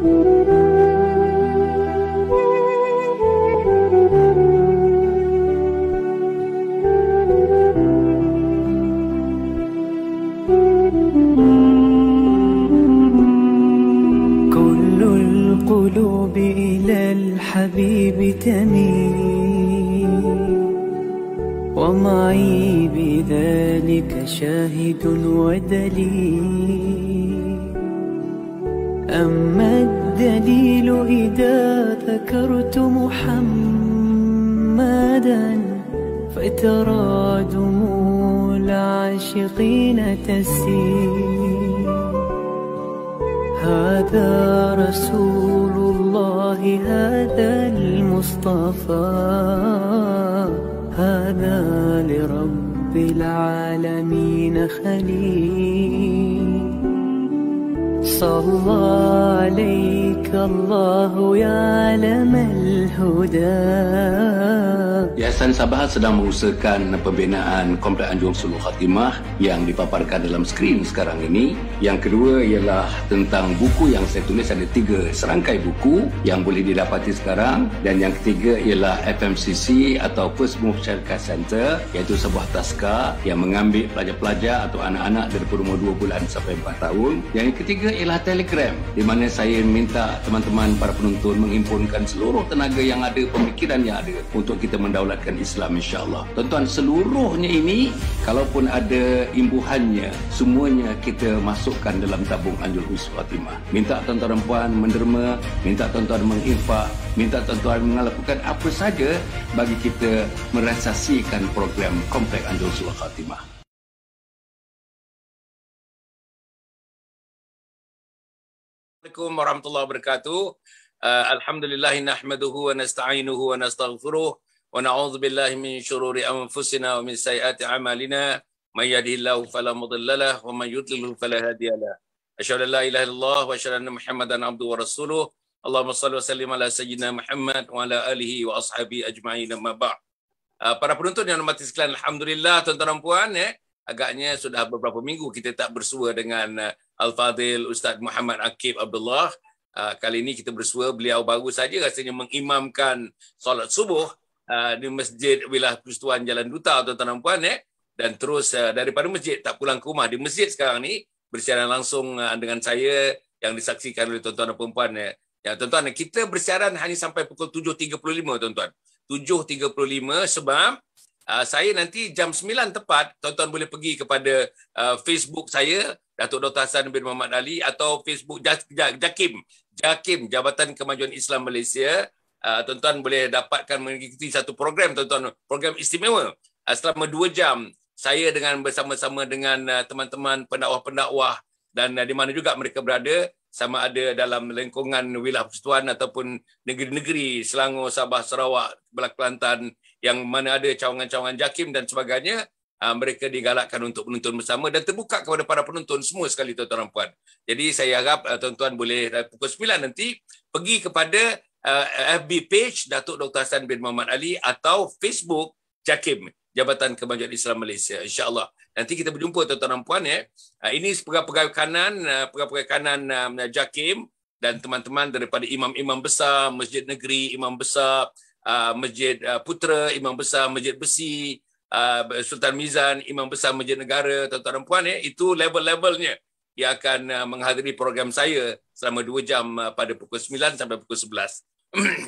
كل القلوب إلى الحبيب تميل ومعي بذلك شاهد ودليل. أما الدليل إذا ذكرت محمدا فترى دموع العاشقين تسيل. هذا رسول الله هذا المصطفى هذا لرب العالمين خليل. صلى عليك الله يا علم الهدى. Yayasan Sabah sedang mengusahakan pembinaan Komplek Anjung Sulul Khatimah yang dipaparkan dalam skrin sekarang ini. Yang kedua ialah tentang buku yang saya tulis, ada 3 serangkai buku yang boleh didapati sekarang. Dan yang ketiga ialah FMCC atau First Move Syarikat Center, iaitu sebuah taska yang mengambil pelajar-pelajar atau anak-anak daripada umur 2 bulan sampai 4 tahun. Yang ketiga ialah Telegram, di mana saya minta teman-teman para penonton menghimpunkan seluruh tenaga yang ada, pemikiran yang ada untuk kita mendaulatkan Islam, insya-Allah. Tuan-tuan, seluruhnya ini kalaupun ada imbuhannya, semuanya kita masukkan dalam tabung Anjung Sulul Khatimah. Minta tuan-tuan dan puan menderma, minta tuan-tuan menginfak, minta tuan-tuan melakukan apa saja bagi kita merealisasikan program Komplek Anjung Sulul Khatimah. Assalamualaikum warahmatullahi wabarakatuh. Alhamdulillah nahmaduhu wa nasta'inuhu wa nastaghfiruh wa na'udzu billahi min syururi anfusina wa min sayyiati a'malina. May yahdihillahu fala mudilla lahu wa may yudlilhu fala hadiya lahu. Asyhadu an la ilaha illallah wa asyhadu anna Muhammadan abduhu wa rasuluh. Allahumma shalli wa sallim ala sayyidina Muhammad wa ala alihi wa ashabihi ajma'in, amma ba'd. Para penonton yang hormati sekalian, alhamdulillah tuan-tuan dan puan, agaknya sudah beberapa minggu kita tak bersua dengan Al-Fadhil Ustaz Muhammad Aqib Abdullah. Kali ini kita bersua, beliau baru saja rasanya mengimamkan solat subuh di Masjid Wilayah Persekutuan Jalan Duta, tuan-tuan dan puan, dan terus daripada masjid tak pulang ke rumah, di masjid sekarang ni bersiaran langsung dengan saya yang disaksikan oleh tuan-tuan dan puan. Ya, tuan-tuan, kita bersiaran hanya sampai pukul 7.35, tuan-tuan. 7.35 sebab saya nanti jam 9 tepat, tuan-tuan boleh pergi kepada Facebook saya, Datuk Dr. Hassan bin Muhammad Ali, atau Facebook JAKIM, Jabatan Kemajuan Islam Malaysia. Tuan-tuan boleh dapatkan mengikuti satu program, tuan-tuan, program istimewa. Selama 2 jam, saya bersama-sama dengan teman-teman pendakwah-pendakwah dan di mana juga mereka berada, sama ada dalam lingkungan wilayah persekutuan ataupun negeri-negeri Selangor, Sabah, Sarawak, Belak Kelantan, yang mana ada cawangan-cawangan JAKIM dan sebagainya. Mereka digalakkan untuk menonton bersama dan terbuka kepada para penonton semua sekali, tuan-tuan dan puan. Jadi saya harap tuan-tuan boleh pukul 9 nanti pergi kepada FB page Datuk Dr. Hassan bin Muhammad Ali atau Facebook JAKIM, Jabatan Kemajuan Islam Malaysia, insya-Allah. Nanti kita berjumpa, tuan-tuan dan puan. Ini pegawai kanan JAKIM dan teman-teman daripada imam-imam besar Masjid Negeri, imam besar Masjid Putra, imam besar Masjid Besi, Sultan Mizan, imam besar Masjid Negara, tuan-tuan dan puan, itu level-levelnya yang akan menghadiri program saya selama 2 jam pada pukul 9 sampai pukul 11.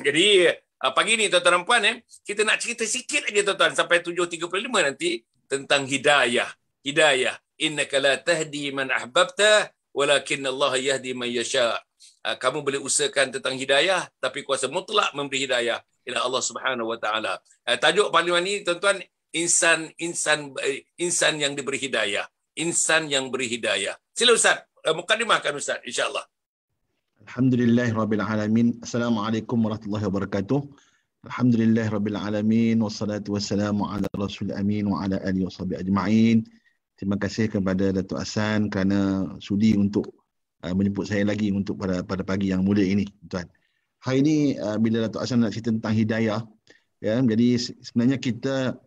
Jadi pagi ni, tuan-tuan dan puan, kita nak cerita sikit aja, tuan-tuan, sampai 7.35 nanti tentang hidayah. Hidayah. Innaka la tahdi man ahbabta walakin Allah yahdi man yasha. Kamu boleh usahakan tentang hidayah, tapi kuasa mutlak memberi hidayah ila Allah Subhanahu wa taala. Tajuk parlimen ni, tuan-tuan, insan yang diberi hidayah. Insan yang beri hidayah. Sila Ustaz, mukadimahkan Ustaz, insya-Allah. Alhamdulillahirabbil alamin. Assalamualaikum warahmatullahi wabarakatuh. Alhamdulillahirabbil alamin wassalatu wassalamu ala rasul amin wa ala alihi washabihi ajma'in. Terima kasih kepada Datuk Hassan kerana sudi untuk menjemput saya lagi untuk pada pagi yang mulia ini, tuan. Hari ini bila Datuk Hassan nak cerita tentang hidayah, ya, jadi sebenarnya kita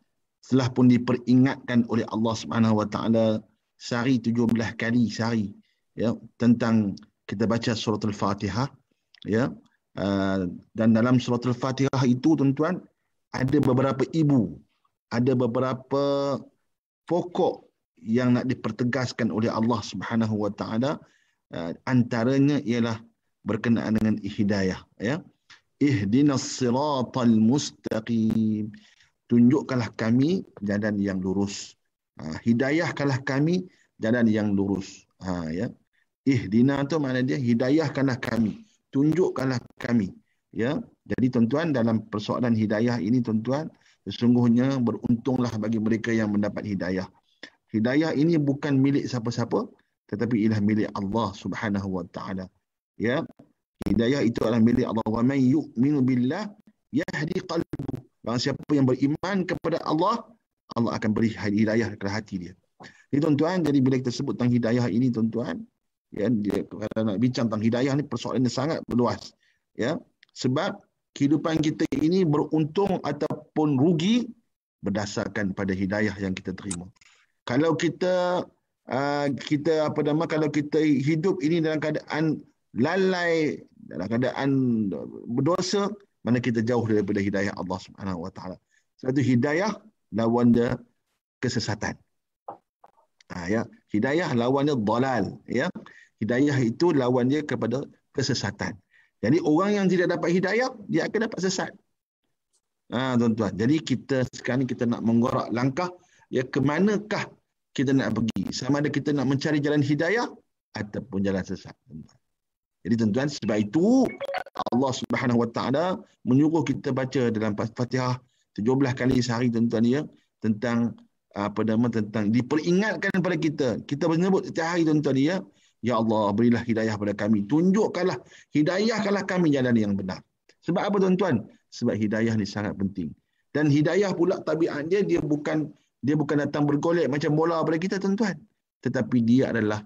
telah pun diperingatkan oleh Allah Subhanahu wa taala sehari 17 kali sehari, ya, tentang kita baca surah Al-Fatihah, Ya. Dan dalam surah Al-Fatihah itu tuan-tuan ada beberapa ibu, ada beberapa pokok yang nak dipertegaskan oleh Allah Subhanahu wa taala. Antaranya ialah berkenaan dengan hidayah, ya. Ihdinas siratal mustaqim. Tunjukkanlah kami jalan yang lurus. Hidayahkanlah kami jalan yang lurus. Ya. Ihdina tu makna dia hidayahkanlah kami, tunjukkanlah kami. Ya. Jadi tuan-tuan, dalam persoalan hidayah ini tuan-tuan, sesungguhnya beruntunglah bagi mereka yang mendapat hidayah. Hidayah ini bukan milik siapa-siapa, tetapi ialah milik Allah Subhanahu wa taala. Ya. Hidayah itu adalah milik Allah. Wa man yu'minu billah yahdi qalbuhu. Barang siapa yang beriman kepada Allah, Allah akan beri hidayah ke hati dia. Jadi tuan-tuan, jadi bila kita sebut tentang hidayah ini tuan-tuan, ya, kalau nak bincang tentang hidayah ni persoalannya sangat luas. Ya. Sebab kehidupan kita ini beruntung ataupun rugi berdasarkan pada hidayah yang kita terima. Kalau kita kalau kita hidup ini dalam keadaan lalai, dalam keadaan berdosa, mana kita jauh daripada hidayah Allah Subhanahu wa taala. Sebab itu hidayah lawan dia kesesatan. Ya, hidayah lawannya dalal, ya. Hidayah itu lawan dia kepada kesesatan. Jadi orang yang tidak dapat hidayah, dia akan dapat sesat. Tuan-tuan. Jadi kita sekarang kita nak menggorak langkah, ya, ke manakah kita nak pergi? Sama ada kita nak mencari jalan hidayah ataupun jalan sesat. Jadi tuan-tuan, sebab itu Allah Subhanahu wa taala menyuruh kita baca dalam Fatihah 17 kali sehari tuan-tuan, ya, tentang tentang diperingatkan kepada kita. Kita menyebut setiap hari tuan-tuan, ya, ya Allah, berilah hidayah pada kami. Tunjukkanlah, hidayahkanlah kami jalan yang benar. Sebab apa tuan-tuan? Sebab hidayah ni sangat penting. Dan hidayah pula tabiat dia bukan datang bergolek macam bola pada kita tuan-tuan. Tetapi dia adalah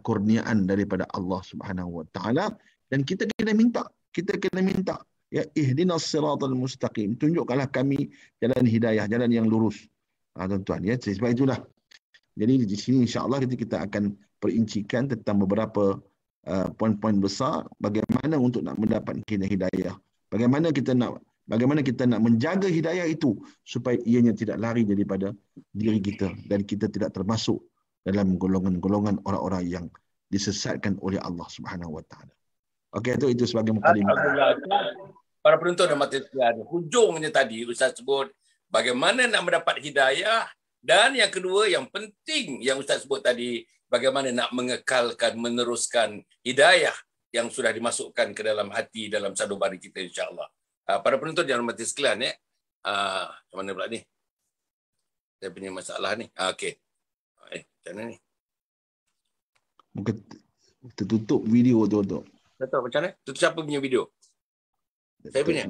kurniaan daripada Allah Subhanahu wa taala, dan kita kena minta. Kita kena minta, ya, ihdinas siratal mustaqim. Tunjukkanlah kami jalan hidayah, jalan yang lurus. Tuan-tuan, ya. Sebab itulah. Jadi di sini insya-Allah kita akan perincikan tentang beberapa poin-poin besar bagaimana untuk nak mendapat hidayah. Bagaimana kita nak menjaga hidayah itu supaya ianya tidak lari daripada diri kita dan kita tidak termasuk dalam golongan-golongan orang-orang yang disesatkan oleh Allah Subhanahu wa taala. Okey, itu sebagai mukadimah. Para penonton dan mata sekalian, hujungnya tadi Ustaz sebut bagaimana nak mendapat hidayah, dan yang kedua yang penting yang Ustaz sebut tadi, bagaimana nak mengekalkan, meneruskan hidayah yang sudah dimasukkan ke dalam hati, dalam sanubari kita, insya-Allah. Para penonton yang mata sekalian, ya. Macam mana pula ni? Saya punya masalah ni. Okey. Macam mana ni? Mungkin tertutup video tu. Tak tahu macam mana? Itu siapa punya video? Saya punya?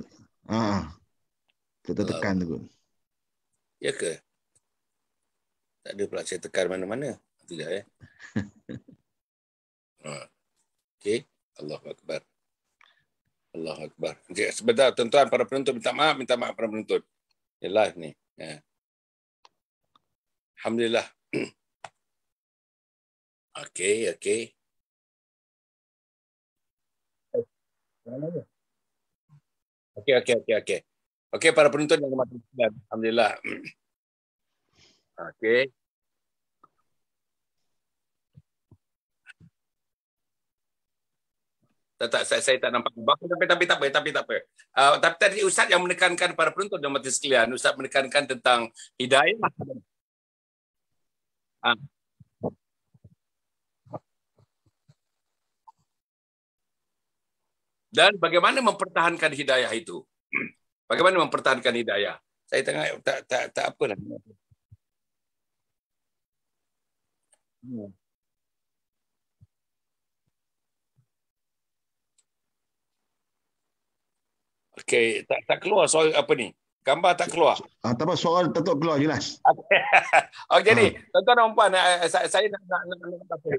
Kita tekan tu. Ya ke? Tak ada pula saya tekan mana-mana. Tidak, ya? Okey. Allahu Akbar. Allahu Akbar. Okay, sebentar tuan-tuan, para penonton, minta maaf para penonton. Ya, live ni. Ya. Alhamdulillah. Okey. Okey, para penonton yang hormat, alhamdulillah. Okey. Saya tak nampak. Tapi tak apa. Tapi tadi Ustaz yang menekankan para penonton dan mata sekalian, Ustaz menekankan tentang hidayah. Dan bagaimana mempertahankan hidayah itu? Bagaimana mempertahankan hidayah? Saya tengah tak apalah. Okey, tak keluar soal apa ni? Gambar tak keluar. Tak apa, soal tetap keluar jelas. Okey ni, tuan-tuan dan puan, saya nak apa?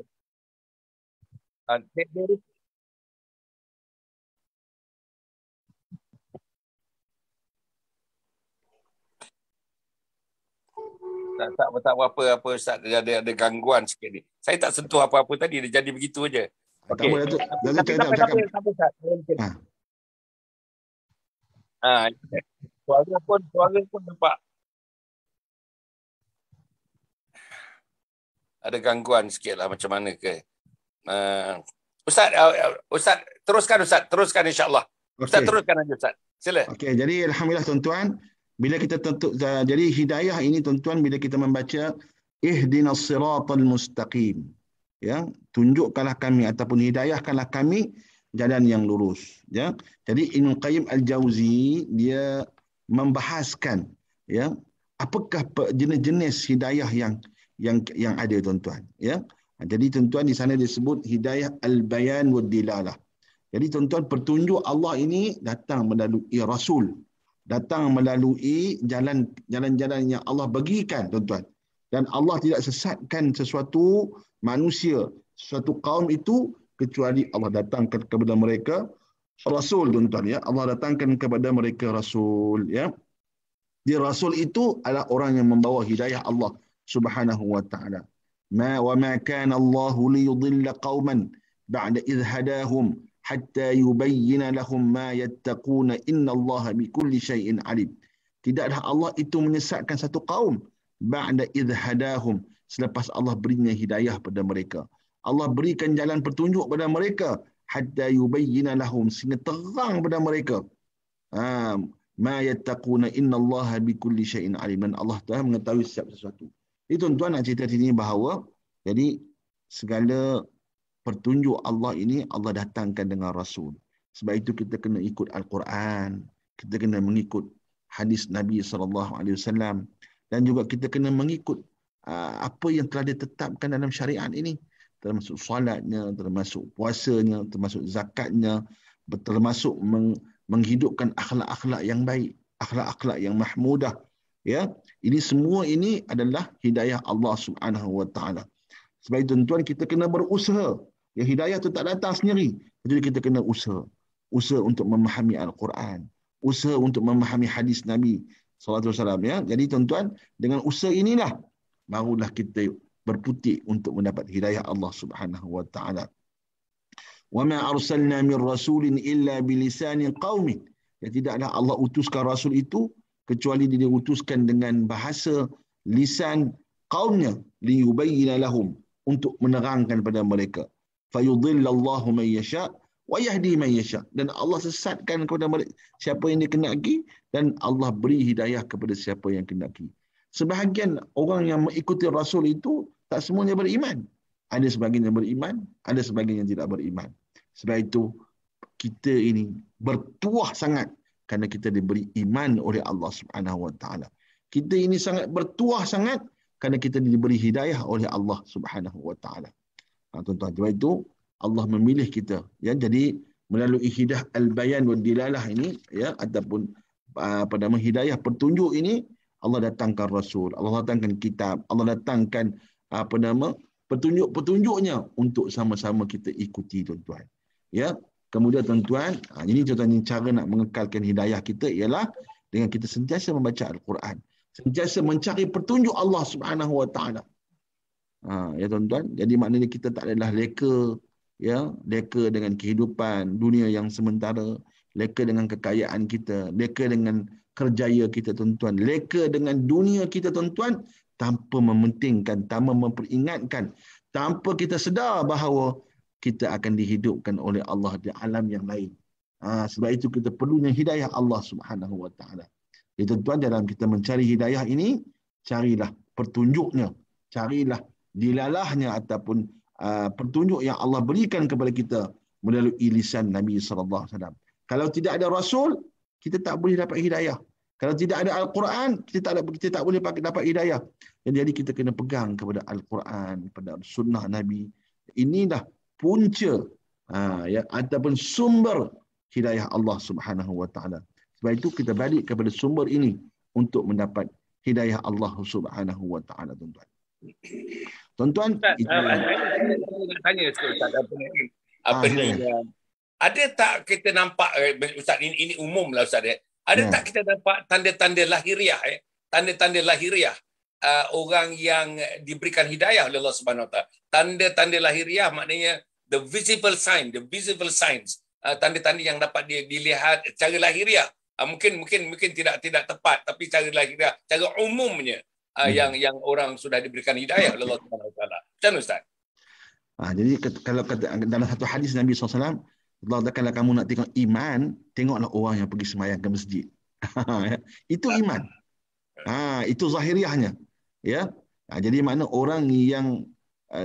Tak apa Ustaz, ada gangguan sikit ni. Saya tak sentuh apa-apa tadi, dia jadi begitu aja. Tak Okey. boleh Datuk. Datuk Tapi cakap. sampai Ustaz. Ha. Suara pun nampak ada gangguan sikit lah macam mana ke. Ustaz, teruskan insya-Allah. Ustaz, Okey. teruskan aja Ustaz. Sila. Okey, jadi alhamdulillah tuan-tuan, bila kita jadi hidayah ini tuan-tuan bila kita membaca ihdinas siratal mustaqim. Ya, tunjukkanlah kami ataupun hidayahkanlah kami jalan yang lurus, ya. Jadi Ibnu Qayyim Al-Jauzi dia membahaskan, ya, apakah jenis-jenis hidayah yang ada tuan-tuan, ya. Jadi tuan-tuan di sana disebut hidayah al-bayan wad dilalah. Jadi tuan-tuan, petunjuk Allah ini datang melalui Rasul. Datang melalui jalan-jalan yang Allah bagikan tuan-tuan. Dan Allah tidak sesatkan sesuatu manusia, sesuatu kaum itu kecuali Allah datangkan kepada mereka Rasul tuan-tuan, ya. Allah datangkan kepada mereka Rasul, ya. Di Rasul itu adalah orang yang membawa hidayah Allah Subhanahu wa taala. Wa ma kana Allah liyudilla qauman ba'da idh hadahum hatta yubayyana lahum ma yattaquna innallaha bikulli syai'in alim. Tidaklah Allah itu menyesatkan satu kaum ba'da idh hadahum, selepas Allah berinya hidayah pada mereka. Allah berikan jalan petunjuk pada mereka hatta yubayyana lahum, sehingga terang pada mereka. Ma yattaquna innallaha bikulli syai'in alim, dan Allah Taala mengetahui setiap sesuatu. Jadi tuan-tuan nak cerita sini bahawa jadi segala petunjuk Allah ini Allah datangkan dengan Rasul. Sebab itu kita kena ikut Al-Quran, kita kena mengikut hadis Nabi SAW, dan juga kita kena mengikut apa yang telah ditetapkan dalam syariat ini, termasuk solatnya, termasuk puasanya, termasuk zakatnya, termasuk menghidupkan akhlak-akhlak yang baik, akhlak-akhlak yang mahmudah, ya. Ini semua ini adalah hidayah Allah Subhanahu wa taala. Sebab itu tuan-tuan, kita kena berusaha. Ya, hidayah itu tak datang sendiri. Jadi kita kena usaha. Usaha untuk memahami Al-Quran. Usaha untuk memahami hadis Nabi SAW. Ya. Jadi tuan-tuan, dengan usaha inilah barulah kita berputik untuk mendapat hidayah Allah Subhanahu wa taala. Wa ma arsalna min rasulin illa bilisani qaumin. Ya, tidaklah Allah utuskan rasul itu kecuali dia diutuskan dengan bahasa lisan kaumnya, liyubayyana lahum, untuk menerangkan pada mereka. Fayudhillallahu man yasha wa yahdi man yasha. Dan Allah sesatkan kepada mereka siapa yang dikehendaki, dan Allah beri hidayah kepada siapa yang dikehendaki. Sebahagian orang yang mengikuti Rasul itu tak semuanya beriman. Ada sebahagian yang beriman, ada sebahagian yang tidak beriman. Sebab itu kita ini bertuah sangat kerana kita diberi iman oleh Allah Subhanahu wa taala. Kita ini sangat bertuah sangat kerana kita diberi hidayah oleh Allah Subhanahu wa taala. Tuan-tuan, sebab itu Allah memilih kita, ya. Jadi melalui hidayah al-bayan wad dilalah ini, ya, ataupun apa nama hidayah petunjuk ini, Allah datangkan Rasul, Allah datangkan kitab, Allah datangkan apa nama petunjuk-petunjuknya untuk sama-sama kita ikuti tuan-tuan. Ya. Kemudian tuan-tuan, ini contohnya cara nak mengekalkan hidayah kita ialah dengan kita sentiasa membaca Al-Quran, sentiasa mencari petunjuk Allah Subhanahu wa taala. Ya tuan-tuan, jadi maknanya kita tak adalah leka, ya, leka dengan kehidupan dunia yang sementara, leka dengan kekayaan kita, leka dengan kerjaya kita tuan-tuan, leka dengan dunia kita tuan-tuan, tanpa mementingkan, tanpa memperingatkan, tanpa kita sedar bahawa kita akan dihidupkan oleh Allah di alam yang lain. Sebab itu kita perlunya hidayah Allah Subhanahu wa taala. Jadi tuan-tuan, dalam kita mencari hidayah ini, carilah petunjuknya, carilah dilalahnya ataupun petunjuk yang Allah berikan kepada kita melalui lisan Nabi sallallahu alaihi wasallam. Kalau tidak ada Rasul, kita tak boleh dapat hidayah. Kalau tidak ada Al-Quran, kita tak boleh dapat hidayah. Jadi kita kena pegang kepada Al-Quran, pada sunnah Nabi. Inilah punca ya, ataupun sumber hidayah Allah Subhanahu wa taala. Sebab itu kita balik kepada sumber ini untuk mendapat hidayah Allah Subhanahu wa taala, tuan-tuan. Tuan-tuan, saya nak tanya Ustaz, apa ni? Ada tak kita nampak, Ustaz, ini umum lah Ustaz, ada tak kita nampak tanda-tanda lahiriah, tanda-tanda lahiriah orang yang diberikan hidayah oleh Allah Subhanahu wa taala? Tanda-tanda lahiriah maknanya the visible signs, tanda-tanda yang dapat dilihat secara lahiriah. Mungkin tidak tepat, tapi cara lahiriah, cara umumnya yang orang sudah diberikan hidayah oleh Allah Subhanahu Wa Taala. Macam mana Ustaz? Jadi kalau dalam satu hadis Nabi SAW, Allah kata, kalau kamu nak tengok iman, tengoklah orang yang pergi sembahyang ke masjid. Itu iman. Itu zahiriahnya. Ya. Jadi makna orang yang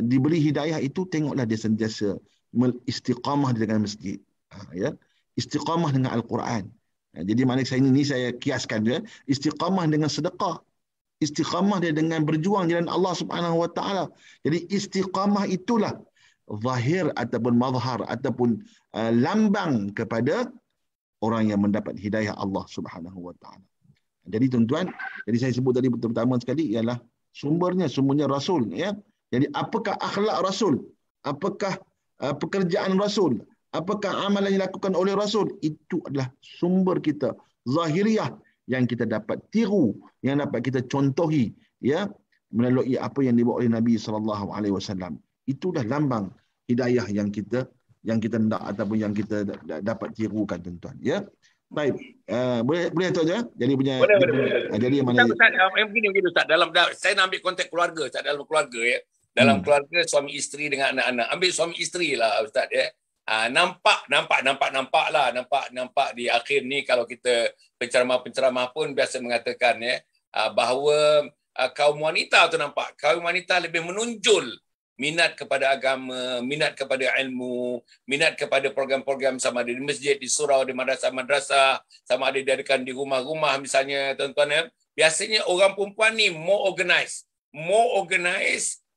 diberi hidayah itu, tengoklah dia sentiasa istiqamah dengan masjid. Ya. Istiqamah dengan Al-Quran. Jadi makna saya kiaskan dia, istiqamah dengan sedekah. Istiqamah dia dengan berjuang jalan Allah Subhanahu Wa Taala. Jadi istiqamah itulah zahir ataupun mazhar ataupun lambang kepada orang yang mendapat hidayah Allah Subhanahu Wa Taala. Jadi tuan-tuan, jadi saya sebut tadi pertama sekali ialah sumbernya Rasul, ya. Jadi apakah akhlak Rasul? Apakah pekerjaan Rasul? Apakah amalan yang dilakukan oleh Rasul? Itu adalah sumber kita zahiriah yang kita dapat tiru, yang dapat kita contohi, ya, melalui apa yang dibawa oleh Nabi SAW. Itulah lambang hidayah yang kita hendak ataupun yang kita dapat tirukan, tuan-tuan. Ya, baik. Boleh tu aja. Jadi punya. Boleh. Jadi mana? Begini Ustaz. Saya nak ambil konteks keluarga, Ustaz, dalam keluarga, ya. Dalam keluarga suami isteri dengan anak-anak. Ambil suami isteri lah, Ustaz, ya. Nampak di akhir ni, kalau kita penceramah pun biasa mengatakan, ya, bahawa kaum wanita tu nampak, kaum wanita lebih menonjol minat kepada agama, minat kepada ilmu, minat kepada program-program, sama ada di masjid, di surau, di madrasah-madrasah, sama ada diadakan di rumah-rumah misalnya, tuan-tuan, ya. Biasanya orang perempuan ni more organized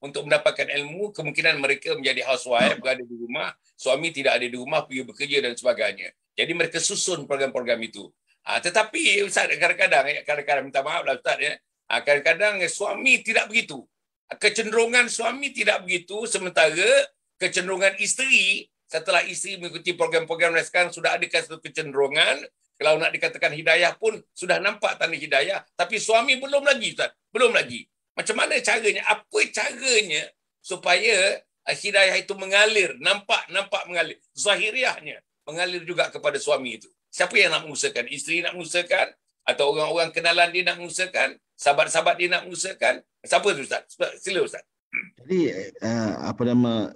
untuk mendapatkan ilmu. Kemungkinan mereka menjadi housewife, berada di rumah, suami tidak ada di rumah, pergi bekerja dan sebagainya. Jadi mereka susun program-program itu. Tetapi Ustaz, kadang-kadang minta maaf lah Ustaz, ya. Kadang-kadang suami tidak begitu. Kecenderungan suami tidak begitu, sementara kecenderungan isteri, setelah isteri mengikuti program-program dan sekarang sudah ada satu kecenderungan, kalau nak dikatakan hidayah pun sudah nampak tanda hidayah, tapi suami belum lagi, Ustaz. Belum lagi. Macam mana caranya? Apa caranya supaya hidayah itu mengalir, nampak mengalir, zahiriahnya mengalir juga kepada suami itu? Siapa yang nak mengusahakan? Isteri nak mengusahakan? Atau orang-orang kenalan dia nak mengusahakan? Sahabat-sahabat dia nak mengusahakan? Siapa tu Ustaz? Sila Ustaz. Jadi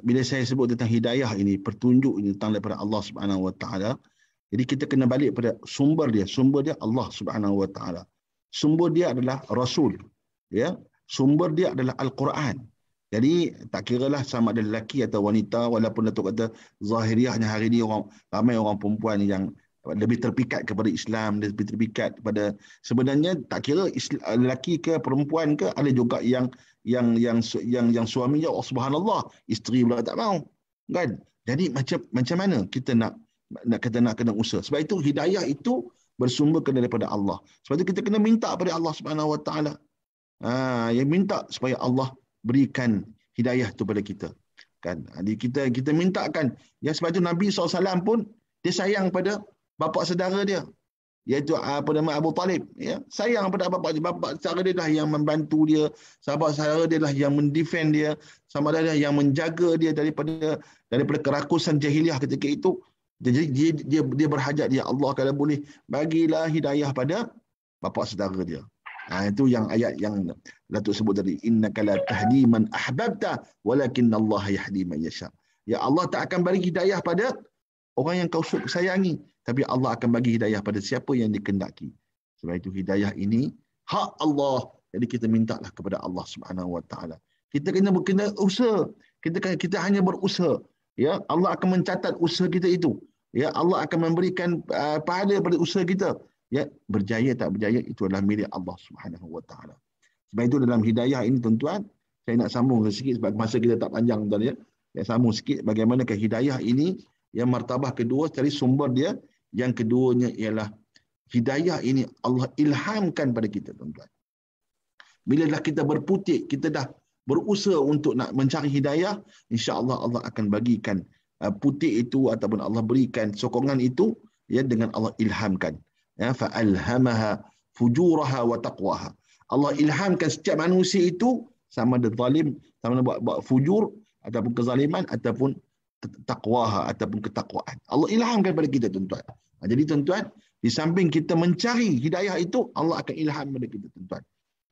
bila saya sebut tentang hidayah ini, petunjuk ini datang daripada Allah Subhanahu Wa Taala. Jadi kita kena balik pada sumber dia. Sumber dia Allah Subhanahu Wa Taala. Sumber dia adalah Rasul. Ya. Sumber dia adalah Al-Quran. Jadi tak kiralah sama ada lelaki atau wanita, walaupun Datuk kata zahiriahnya hari ini ramai orang perempuan yang lebih terpikat kepada Islam, lebih terpikat kepada, sebenarnya tak kira lelaki ke perempuan ke, ada juga yang suaminya, oh subhanallah, isteri pula tak mau, kan? Jadi macam mana kita nak kena usaha? Sebab itu hidayah itu bersumber daripada Allah. Sebab itu kita kena minta kepada Allah Subhanahu Wa Taala. Yang minta supaya Allah berikan hidayah itu pada kita, kan? Jadi kita mintakan, ya. Sebab itu Nabi SAW pun dia sayang pada bapa saudara dia, iaitu Abu Talib, ya. Sayang pada bapa saudara dia lah yang membantu dia, sahabat saudara dia lah yang mendefend dia, sama ada yang menjaga dia daripada kerakusan jahiliah ketika itu. Jadi dia berhajat, ya Allah, kalau boleh bagilah hidayah pada bapa saudara dia. Itu yang ayat yang Datuk sebut tadi, innaka la tahdi man ahbabta walakinnallaha yahdi man yasha. Ya Allah tak akan bagi hidayah pada orang yang kau sayangi, tapi Allah akan bagi hidayah pada siapa yang dikehendaki. Sebab itu hidayah ini hak Allah. Jadi kita mintalah kepada Allah Subhanahu Wa Taala. Kita kena usaha. Kita hanya berusaha. Ya, Allah akan mencatat usaha kita itu. Ya, Allah akan memberikan pahala pada usaha kita. Ya, berjaya tak berjaya itu adalah milik Allah Subhanahu Wa Taala. Sebab itu dalam hidayah ini, tuan-tuan, saya nak sambung sikit sebab masa kita tak panjang, tuan, ya. Saya sambung sikit bagaimanakah hidayah ini, yang martabah kedua dari sumber dia. Yang keduanya ialah hidayah ini Allah ilhamkan pada kita, tuan-tuan. Bila dah kita berputik, kita dah berusaha untuk nak mencari hidayah, insya-Allah Allah akan bagikan putik itu ataupun Allah berikan sokongan itu, ya, dengan Allah ilhamkan. Ya, fa alhamaha fujuraha wa taqwaha. Allah ilhamkan setiap manusia itu, sama ada zalim, sama ada buat fujur ataupun kezaliman ataupun taqwaha ataupun ketakwaan. Allah ilhamkan pada kita tuan-tuan. Jadi tuan-tuan, di samping kita mencari hidayah itu, Allah akan ilham pada kita tuan-tuan.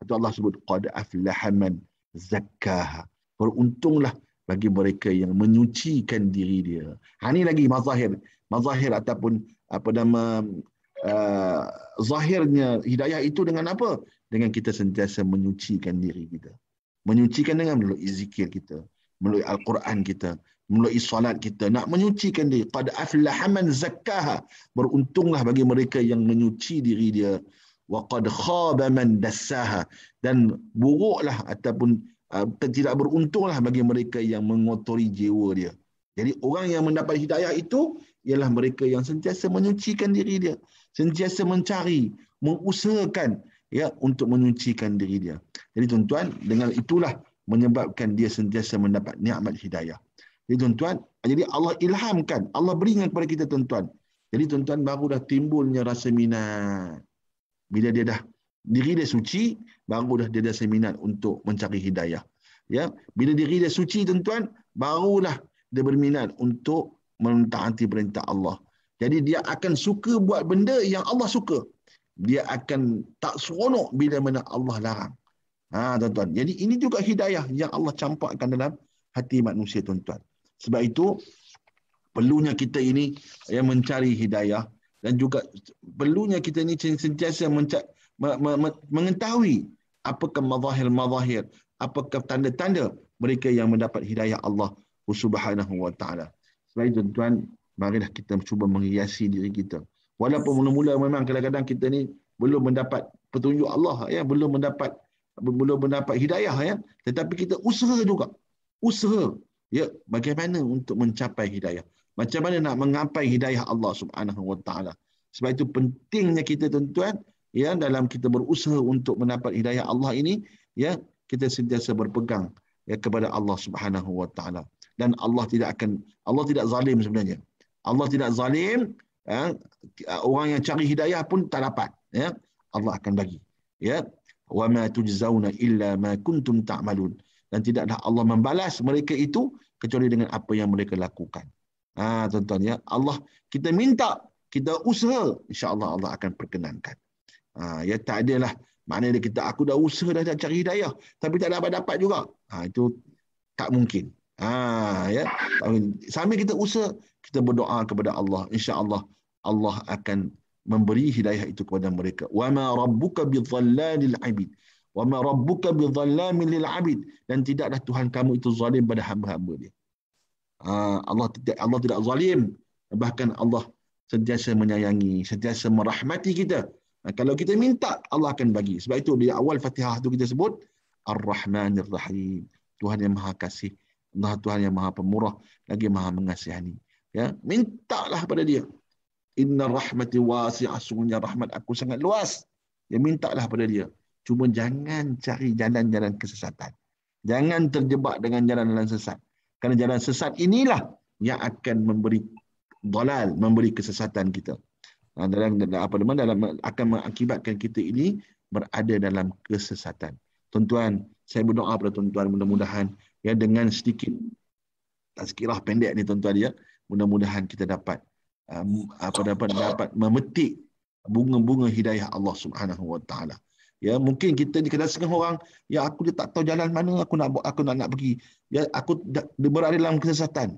Kata Allah sebut qad aflaha man zakkaha. Beruntunglah bagi mereka yang menyucikan diri dia. Ini lagi mazahir ataupun zahirnya hidayah itu dengan apa? Dengan kita sentiasa menyucikan diri kita. Menyucikan dengan melalui zikir kita, melalui Al-Quran kita, melalui solat kita, nak menyucikan diri. Qad aflaha man zakkaha. Beruntunglah bagi mereka yang menyuci diri dia. Wa qad khaba man dassaha. Dan buruklah ataupun tidak beruntunglah bagi mereka yang mengotori jiwa dia. Jadi orang yang mendapat hidayah itu ialah mereka yang sentiasa menyucikan diri dia, sentiasa mencari, mengusahakan untuk menyucikan diri dia. Jadi tuan-tuan, dengan itulah menyebabkan dia sentiasa mendapat nikmat hidayah. Jadi tuan-tuan, jadi Allah ilhamkan, Allah berikan kepada kita tuan-tuan. Jadi tuan-tuan, baru dah timbulnya rasa minat. Bila dia dah diri dia suci, baru dah dia rasa minat untuk mencari hidayah. Ya, bila diri dia suci tuan-tuan, barulah dia berminat untuk mentaati perintah Allah. Jadi dia akan suka buat benda yang Allah suka. Dia akan tak seronok bila mana Allah larang. Tuan-tuan. Jadi ini juga hidayah yang Allah campakkan dalam hati manusia tuan-tuan. Sebab itu perlunya kita ini yang mencari hidayah, dan juga perlunya kita ini sentiasa mengetahui apakah mazahir, apakah tanda-tanda mereka yang mendapat hidayah Allah Subhanahu wa taala. Sebab itu tuan-tuan, marilah kita cuba menghiasi diri kita. Walaupun mula-mula memang kadang-kadang kita ni belum mendapat petunjuk Allah, belum mendapat hidayah, tetapi kita usaha juga. Bagaimana untuk mencapai hidayah? Macam mana nak menggapai hidayah Allah Subhanahu wa taala? Sebab itu pentingnya kita tuan-tuan, dalam kita berusaha untuk mendapat hidayah Allah ini, kita sentiasa berpegang kepada Allah Subhanahu wa taala. Dan Allah tidak zalim sebenarnya. Allah tidak zalim. Orang yang cari hidayah pun tak dapat. Allah akan bagi. Wa ma tujzauna illa ma kuntum ta'malun. Dan tidaklah Allah membalas mereka itu kecuali dengan apa yang mereka lakukan. Tuan-tuan, Allah, kita minta, kita usaha, insya-Allah Allah akan perkenankan. Tak adalah maknanya aku dah usaha dah cari hidayah tapi tak dapat juga. Itu tak mungkin. Sambil kita usaha, kita berdoa kepada Allah, insya-Allah Allah akan memberi hidayah itu kepada mereka. Wa ma rabbuka bidhallalil abid. Wa ma rabbuka bidhallamin lil abid. Dan tidaklah Tuhan kamu itu zalim pada hamba-hamba dia. Allah tidak zalim, bahkan Allah sentiasa menyayangi, sentiasa merahmati kita. Kalau kita minta, Allah akan bagi. Sebab itu di awal Fatihah itu kita sebut Ar-Rahmanir Rahim. Tuhan yang Maha Kasih, Tuhan yang Maha Pemurah, lagi Maha Mengasihani. Mintalah pada dia. Inna rahmati wasi'ah, sungguhnya rahmat aku sangat luas. Mintalah pada dia. Cuma jangan cari jalan-jalan kesesatan. Jangan terjebak dengan jalan-jalan sesat. Kerana jalan sesat inilah yang akan memberi dalal, memberi kesesatan kita. Akan mengakibatkan kita ini berada dalam kesesatan. Tuan-tuan, saya berdoa pada tuan-tuan, mudah-mudahan dengan sedikit tazkirah pendek ni tuan-tuan, mudah-mudahan kita dapat memetik bunga-bunga hidayah Allah Subhanahu wa taala. Mungkin kita ni kadang setengah orang, aku dia tak tahu jalan mana aku nak pergi. Aku berada dalam kesesatan.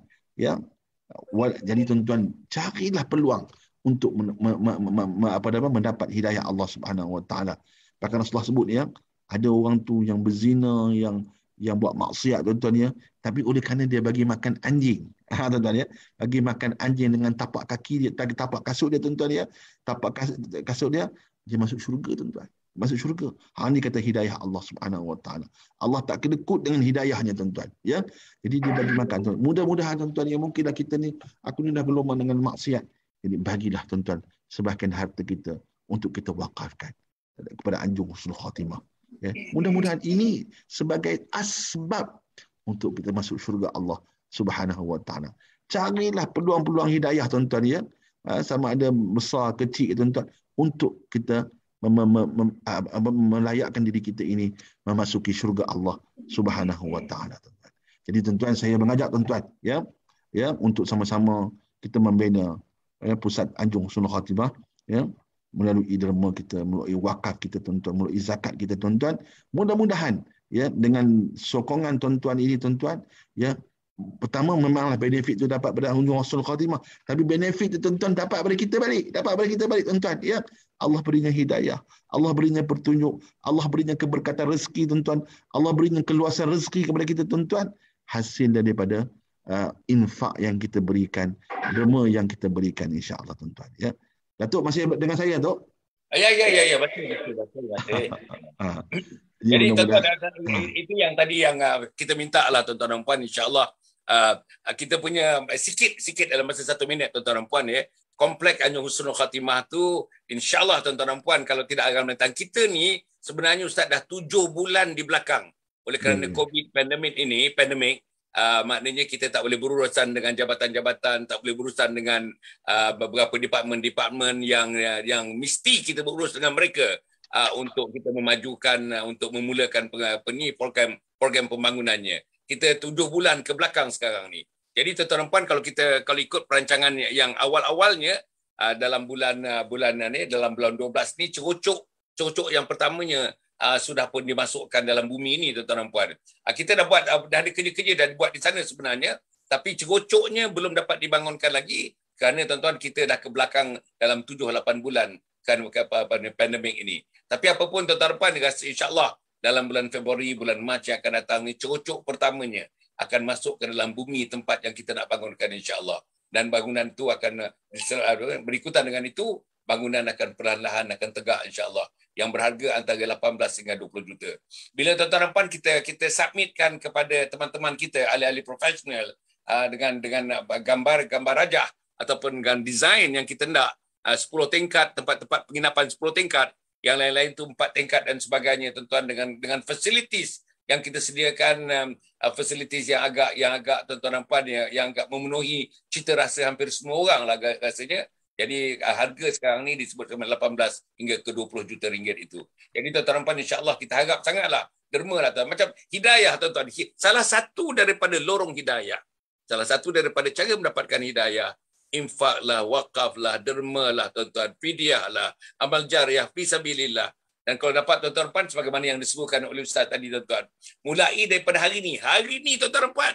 Jadi tuan-tuan, carilah peluang untuk mendapat hidayah Allah Subhanahu wa taala. Bahkan Rasulullah sebut ada orang tu yang berzina, yang buat maksiat tuan-tuan, tapi oleh kerana dia bagi makan anjing. Tuan-tuan, bagi makan anjing dengan tapak kaki dia, tapak kasut dia tuan-tuan, tapak kasut dia masuk syurga tuan-tuan. Masuk syurga. Ini kata hidayah Allah Subhanahu wa taala. Allah tak kedekut dengan hidayahnya tuan-tuan. Jadi dia bagi makan. Tuan. Mudah-mudahan tuan-tuan, mungkinlah kita ni, aku ni dah berlumba dengan maksiat. Jadi bagilah tuan-tuan sebahagian harta kita untuk kita wakafkan kepada anjing husnul khatimah. Mudah-mudahan ini sebagai asbab untuk kita masuk syurga Allah Subhanahu wa taala. Carilah peluang-peluang hidayah tuan-tuan, sama ada besar kecil tuan-tuan, untuk kita melayakkan diri kita ini memasuki syurga Allah Subhanahu wa taala tuan-tuan. Jadi tuan-tuan, saya mengajak tuan-tuan ya, untuk sama-sama kita membina pusat Anjung Husnul Khatimah, ya, melalui derma kita, melalui wakaf kita tuan-tuan, melalui zakat kita tuan-tuan. Mudah-mudahan ya dengan sokongan tuan-tuan ini tuan-tuan, ya, pertama memanglah benefit tu dapat pada Anjung Husnul Khatimah, tapi benefit tu tuan-tuan dapat pada kita balik tuan-tuan, ya. Allah berinya hidayah, Allah berinya petunjuk, Allah berinya keberkatan rezeki tuan-tuan, Allah berinya keluasan rezeki kepada kita tuan-tuan, hasil daripada infak yang kita berikan, derma yang kita berikan, insya-Allah tuan-tuan, ya. Datuk masih dengan saya, Datuk? Ya, betul. Jadi tuan-tuan, itu yang tadi yang kita minta lah tuan-tuan dan puan, insya-Allah kita punya sikit dalam masa 1 minit tuan-tuan dan puan, ya. Komplek Anjung Husnul Khatimah tu, insya-Allah tuan-tuan dan puan, kalau tidak akan datang, kita ni sebenarnya Ustaz dah 7 bulan di belakang oleh kerana COVID pandemik ini, maknanya kita tak boleh berurusan dengan jabatan-jabatan, tak boleh berurusan dengan beberapa departmen-departmen yang mesti kita berurus dengan mereka untuk kita memajukan, untuk memulakan program pembangunannya. Kita 7 bulan ke belakang sekarang ni. Jadi tuan-tuan dan puan, kalau ikut perancangan yang awal-awalnya dalam bulan 12 ni, cerocok yang pertamanya sudah pun dimasukkan dalam bumi ini tuan-tuan dan puan. Kita dah ada kerja-kerja dah dibuat di sana sebenarnya, tapi cerocoknya belum dapat dibangunkan lagi kerana tuan-tuan kita dah ke belakang dalam 7-8 bulan kan pandemik ini. Tapi apapun tuan-tuan dan puan, insya-Allah dalam bulan Februari, bulan Mac yang akan datang ni, cerocok pertamanya akan masuk ke dalam bumi tempat yang kita nak bangunkan, insya-Allah. Dan bangunan itu akan berikutan dengan itu, bangunan akan perlahan-lahan akan tegak, insya-Allah, yang berharga antara 18 hingga 20 juta. Bila tuan-tuan dan puan kita submitkan kepada teman-teman kita, ahli-ahli profesional, dengan gambar rajah ataupun dengan desain yang kita nak, 10 tingkat, tempat-tempat penginapan 10 tingkat, yang lain-lain tu 4 tingkat dan sebagainya tuan-tuan, dengan facilities yang kita sediakan, facilities yang agak tuan-tuan dan puan, yang agak memenuhi cita rasa hampir semua orang lah rasanya. Jadi harga sekarang ni disebutkan 18 hingga ke 20 juta ringgit itu. Jadi tuan-tuan dan puan, insya-Allah kita harap sangatlah derma lah tuan. Macam hidayah tuan-tuan. Salah satu daripada lorong hidayah, salah satu daripada cara mendapatkan hidayah, infak lah, wakaf lah, derma lah tuan-tuan, fidyah lah, amal jariah fisabilillah. Dan kalau dapat tuan-tuan dan puan, sebagaimana yang disebutkan oleh Ustaz tadi tuan-tuan, mulai daripada hari ni tuan-tuan dan puan,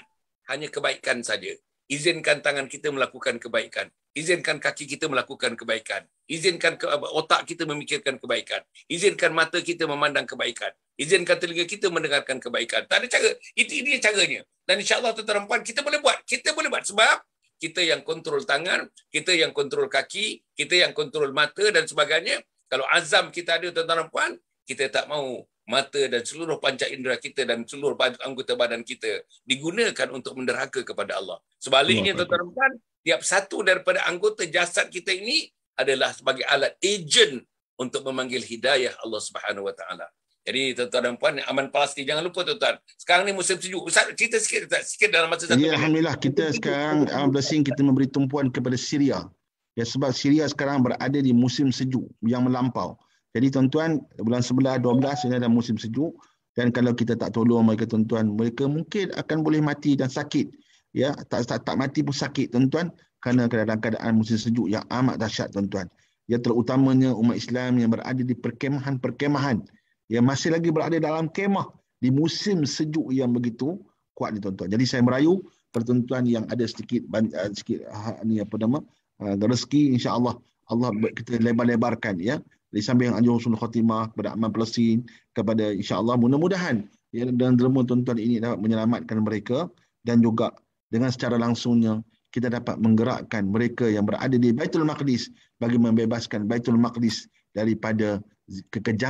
hanya kebaikan saja. Izinkan tangan kita melakukan kebaikan. Izinkan kaki kita melakukan kebaikan. Izinkan otak kita memikirkan kebaikan. Izinkan mata kita memandang kebaikan. Izinkan telinga kita mendengarkan kebaikan. Tak ada cara. Ini caranya. Dan insya-Allah tuan-tuan dan puan, kita boleh buat. Kita boleh buat sebab kita yang kontrol tangan, kita yang kontrol kaki, kita yang kontrol mata dan sebagainya. Kalau azam kita ada tuan-tuan dan puan, kita tak mau mata dan seluruh panca indera kita dan seluruh anggota badan kita digunakan untuk menderhaka kepada Allah. Sebaliknya tuan-tuan dan puan, tiap satu daripada anggota jasad kita ini adalah sebagai alat ejen untuk memanggil hidayah Allah Subhanahu Wa Taala. Jadi tuan-tuan dan puan, aman pasti, jangan lupa tuan-tuan. Sekarang ni musim sejuk. Ustaz cerita sikit dalam masa 1 minit. Alhamdulillah, kita sekarang blessing kita memberi tumpuan kepada Syria. Ya, sebab Syria sekarang berada di musim sejuk yang melampau. Jadi tuan-tuan, bulan 11, 12 ini ada musim sejuk, dan kalau kita tak tolong mereka tuan-tuan, mereka mungkin akan boleh mati dan sakit. Ya, tak mati pun sakit tuan-tuan, kerana keadaan musim sejuk yang amat dahsyat tuan-tuan. Ya, terutamanya umat Islam yang berada di perkemahan, yang masih lagi berada dalam kemah di musim sejuk yang begitu kuat ni tuan-tuan. Jadi saya merayu pertuan yang ada sedikit rezeki, insya-Allah Allah kita lebar-lebarkan, ya, di samping Anjung Husnul Khatimah kepada Aman Palestin, kepada insya-Allah mudah-mudahan ya, dan derma tuan-tuan ini dapat menyelamatkan mereka, dan juga dengan secara langsungnya kita dapat menggerakkan mereka yang berada di Baitul Maqdis bagi membebaskan Baitul Maqdis daripada kekejaman